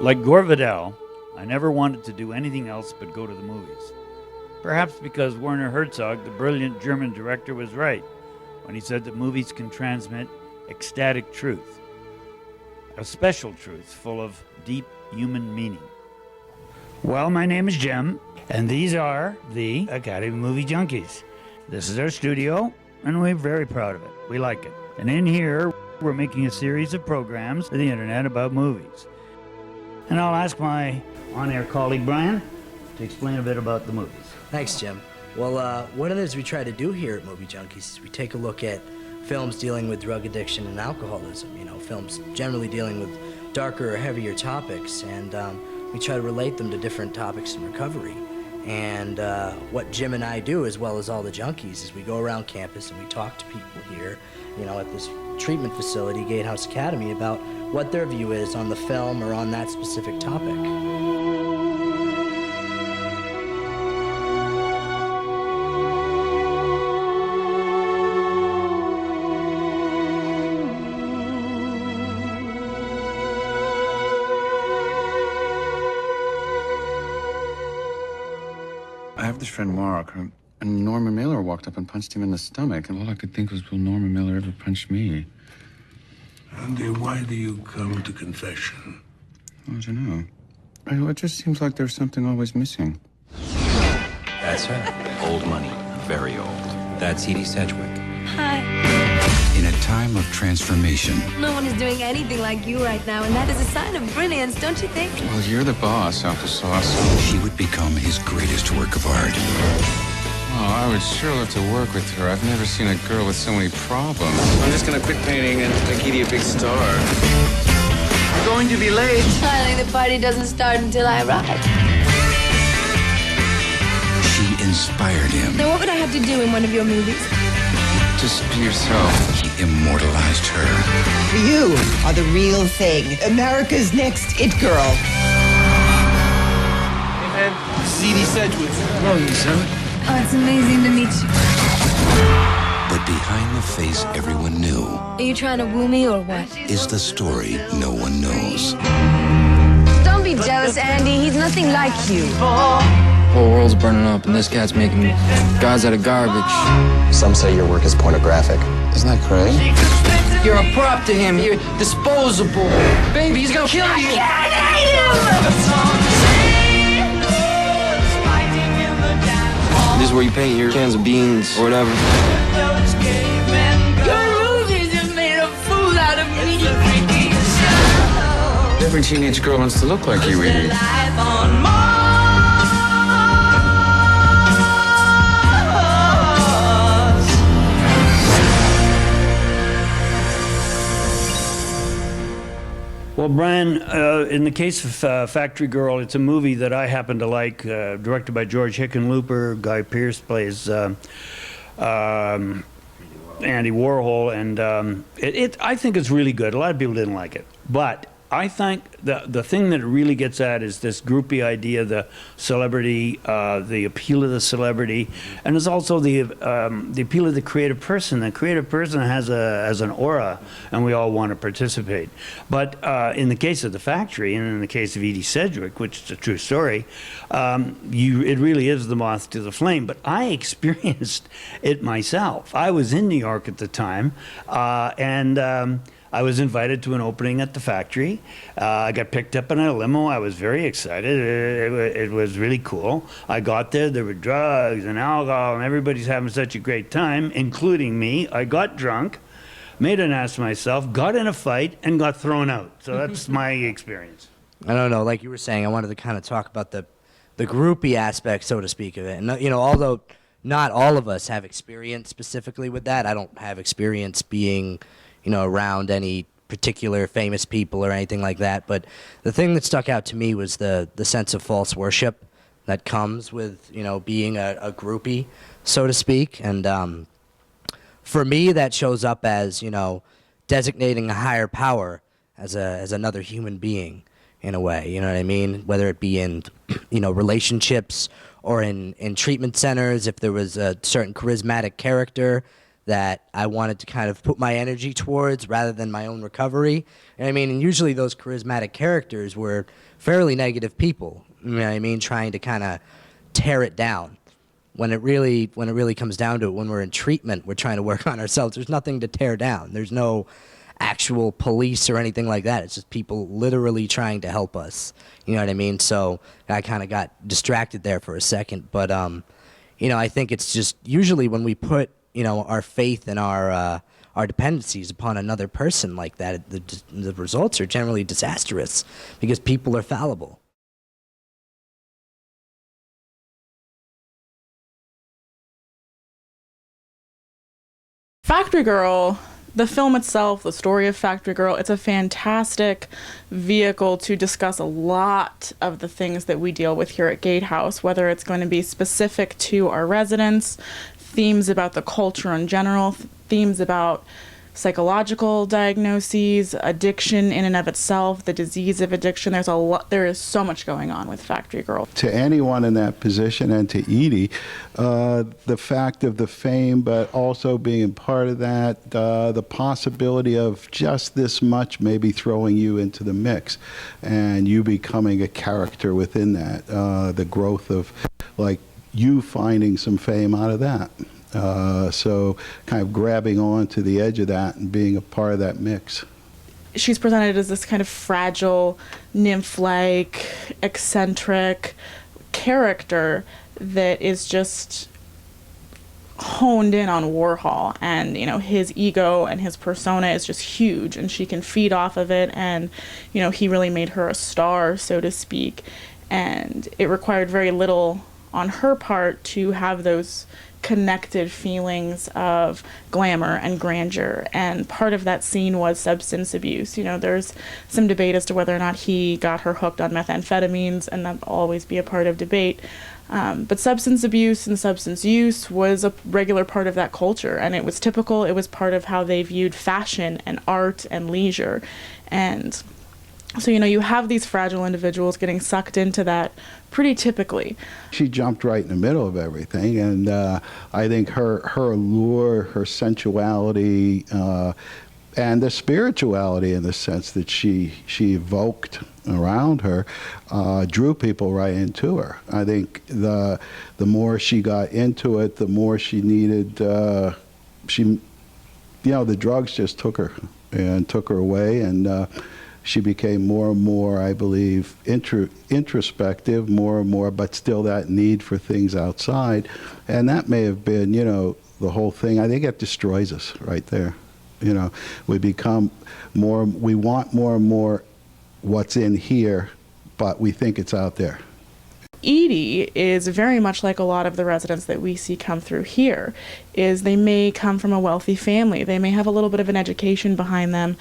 Like Gore Vidal, I never wanted to do anything else but go to the movies. Perhaps because Werner Herzog, the brilliant German director, was right when he said that movies can transmit ecstatic truth, a special truth full of deep human meaning. Well, my name is Jim, and these are the Academy Movie Junkies. This is our studio, and we're very proud of it. We like it. And in here, we're making a series of programs for the internet about movies. And I'll ask my on-air colleague, Brian, to explain a bit about the movies. Thanks, Jim. Well, what it is we try to do here at Movie Junkies is we take a look at films dealing with drug addiction and alcoholism, films generally dealing with darker or heavier topics, and we try to relate them to different topics in recovery. And what Jim and I do, as well as all the junkies, is we go around campus and we talk to people here, at this treatment facility, Gatehouse Academy, about what their view is on the film or on that specific topic. I have this friend, Mark, and Norman Mailer walked up and punched him in the stomach, and all I could think was, will Norman Mailer ever punch me? Andy, why do you come to confession? I don't know. It just seems like there's something always missing. That's her. Old money. Very old. That's Edie Sedgwick. Hi. In a time of transformation. No one is doing anything like you right now, and that is a sign of brilliance, don't you think? Well, you're the boss, Applesauce. She would become his greatest work of art. Oh, I would sure love to work with her. I've never seen a girl with so many problems. I'm just gonna quit painting and make Edie a big star. You're going to be late. I think the party doesn't start until I arrive. She inspired him. Now, what would I have to do in one of your movies? Just be yourself. He immortalized her. You are the real thing. America's next it girl. Hey, man. Edie Sedgwick. Hello, Lisa. Oh, it's amazing to meet you. But behind the face everyone knew Are you trying to woo me or what? is the story no one knows. Don't be jealous, Andy. He's nothing like you. The whole world's burning up, and this cat's making gods out of garbage. Some say your work is pornographic. Isn't that crazy? You're a prop to him. You're disposable. Baby, he's gonna kill you. This is where you paint your cans of beans or whatever. Your movie just made a fool out of me. Every teenage girl wants to look like you, Edie. Well, Brian, in the case of Factory Girl, it's a movie that I happen to like, directed by George Hickenlooper. Guy Pearce plays Andy Warhol, and I think it's really good. A lot of people didn't like it, but I think the thing that it really gets at is this groupie idea, the celebrity, the appeal of the celebrity, and it's also the appeal of the creative person. The creative person has an aura, and we all want to participate. But in the case of The Factory, and in the case of Edie Sedgwick, which is a true story, it really is the moth to the flame. But I experienced it myself. I was in New York at the time, and I was invited to an opening at the Factory. I got picked up in a limo. I was very excited. It was really cool. I got there were drugs and alcohol, and everybody's having such a great time, including me. I got drunk, made an ass of myself, got in a fight, and got thrown out. So that's my experience. I don't know, like you were saying, I wanted to kind of talk about the groupie aspect, so to speak, of it. And, although not all of us have experience specifically with that, I don't have experience being around any particular famous people or anything like that. But the thing that stuck out to me was the sense of false worship that comes with, being a groupie, so to speak. And for me, that shows up as, designating a higher power as another human being in a way, you know what I mean? Whether it be in, relationships or in treatment centers, if there was a certain charismatic character that I wanted to kind of put my energy towards rather than my own recovery. And I mean, and usually those charismatic characters were fairly negative people, you know what I mean, trying to kind of tear it down. When it really comes down to it, when we're in treatment, we're trying to work on ourselves. There's nothing to tear down. There's no actual police or anything like that. It's just people literally trying to help us. You know what I mean? So I kind of got distracted there for a second. But, you know, I think it's just usually when we put, you know, our faith and our dependencies upon another person like that, the results are generally disastrous because people are fallible. Factory Girl, the film itself, the story of Factory Girl, it's a fantastic vehicle to discuss a lot of the things that we deal with here at Gatehouse, whether it's going to be specific to our residents, themes about the culture in general, themes about psychological diagnoses, addiction in and of itself, the disease of addiction. There is so much going on with Factory Girl. To anyone in that position and to Edie, the fact of the fame, but also being part of that, the possibility of just this much maybe throwing you into the mix and you becoming a character within that, the growth of like you finding some fame out of that. So kind of grabbing on to the edge of that and being a part of that mix. She's presented as this kind of fragile, nymph-like, eccentric character that is just honed in on Warhol, and you know, his ego and his persona is just huge, and she can feed off of it, and you know, he really made her a star, so to speak, and it required very little on her part to have those connected feelings of glamour and grandeur, and part of that scene was substance abuse. You know, there's some debate as to whether or not he got her hooked on methamphetamines, and that'll always be a part of debate. But substance abuse and substance use was a regular part of that culture, and it was typical. It was part of how they viewed fashion and art and leisure. And so, you know, you have these fragile individuals getting sucked into that pretty typically. She jumped right in the middle of everything, and I think her allure, her sensuality, and the spirituality in the sense that she evoked around her drew people right into her. I think the more she got into it, the more she needed, you know, the drugs just took her away, and she became more and more, I believe, introspective, more and more, but still that need for things outside. And that may have been, you know, the whole thing. I think it destroys us right there. You know, we become more, we want more and more what's in here, but we think it's out there. Edie is very much like a lot of the residents that we see come through here, is they may come from a wealthy family. They may have a little bit of an education behind them,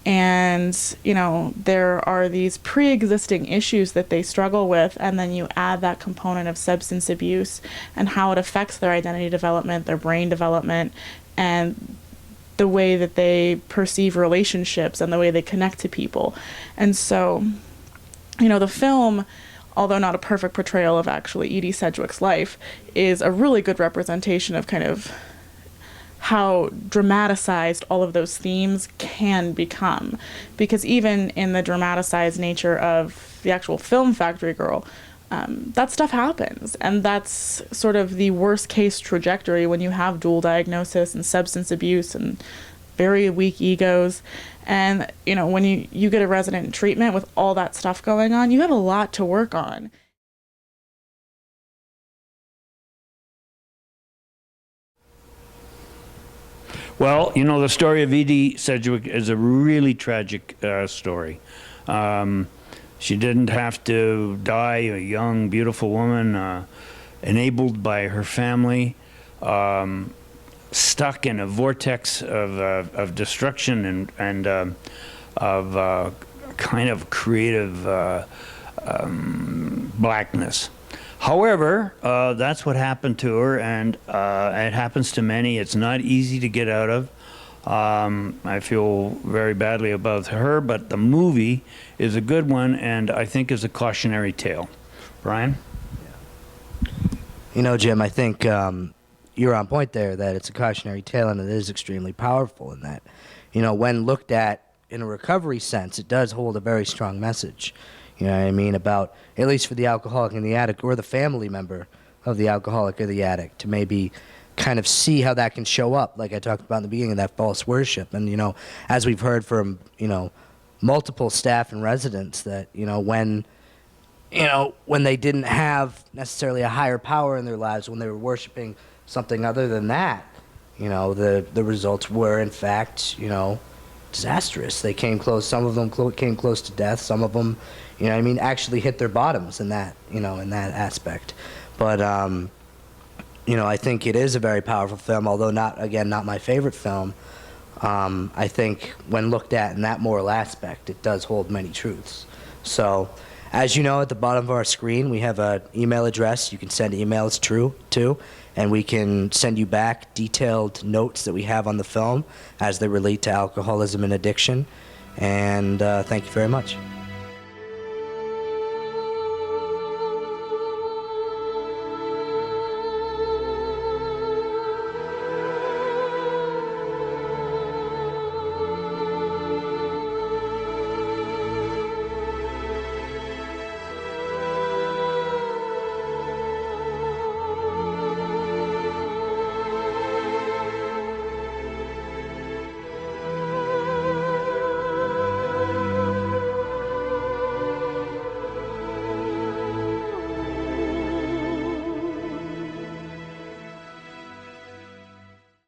and you know, there are these pre-existing issues that they struggle with, and then you add that component of substance abuse and how it affects their identity development, their brain development, and the way that they perceive relationships and the way they connect to people. And so, you know, the film, although not a perfect portrayal of actually Edie Sedgwick's life, is a really good representation of kind of how dramatized all of those themes can become. Because even in the dramatized nature of the actual film Factory Girl, that stuff happens. And that's sort of the worst case trajectory when you have dual diagnosis and substance abuse and very weak egos. And, you know, when you get a resident in treatment with all that stuff going on, you have a lot to work on. Well, you know, the story of Edie Sedgwick is a really tragic story. She didn't have to die, a young, beautiful woman, enabled by her family, stuck in a vortex of destruction and of kind of creative blackness. However, that's what happened to her, and it happens to many. It's not easy to get out of. I feel very badly about her, but the movie is a good one, and I think is a cautionary tale. Brian? You know, Jim, I think, you're on point there, that it's a cautionary tale, and it is extremely powerful in that, when looked at in a recovery sense, it does hold a very strong message. You know what I mean? About, at least for the alcoholic and the addict, or the family member of the alcoholic or the addict, to maybe kind of see how that can show up, like I talked about in the beginning, of that false worship. And, as we've heard from, multiple staff and residents, that, when they didn't have necessarily a higher power in their lives, when they were worshiping something other than that, the results were, in fact, disastrous. They came close. Some of them came close to death. Some of them, actually hit their bottoms in that, in that aspect. But, I think it is a very powerful film, although not my favorite film. I think when looked at in that moral aspect, it does hold many truths. So, as you know, at the bottom of our screen, we have an email address you can send emails to, and we can send you back detailed notes that we have on the film as they relate to alcoholism and addiction. And thank you very much.